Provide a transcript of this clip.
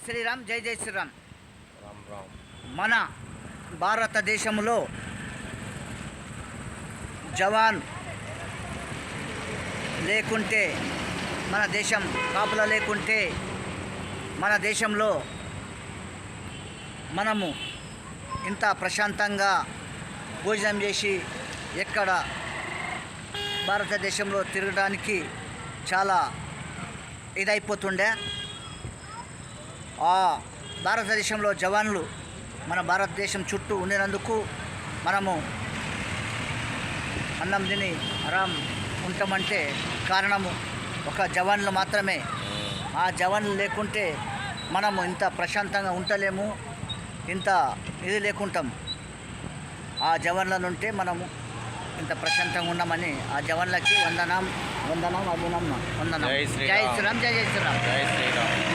శ్రీరామ్, జై జై శ్రీరామ్. రామ్ రామ్. మన భారతదేశంలో జవాన్ లేకుంటే, మన దేశం కాపులా లేకుంటే, మన దేశంలో మనము ఇంత ప్రశాంతంగా భోజనం చేసి ఎక్కడ భారతదేశంలో తిరగడానికి చాలా ఇదైపోతుండే. ఆ భారతదేశంలో జవాన్లు మన భారతదేశం చుట్టూ ఉండినందుకు మనము అన్నం తిని ఆరాం ఉంటామంటే కారణము ఒక జవాన్లు మాత్రమే. ఆ జవాన్లు లేకుంటే మనము ఇంత ప్రశాంతంగా ఉండలేము, ఇంత ఇది లేకుంటాం. ఆ జవాన్లను ఉంటే మనము ఇంత ప్రశాంతంగా ఉన్నామని ఆ జవాన్లకి వందనం, వందనం, అభినందనం, వందనం. జై జై శ్రీరామ్, జై జై శ్రీరామ్. జై శ్రీరామ్.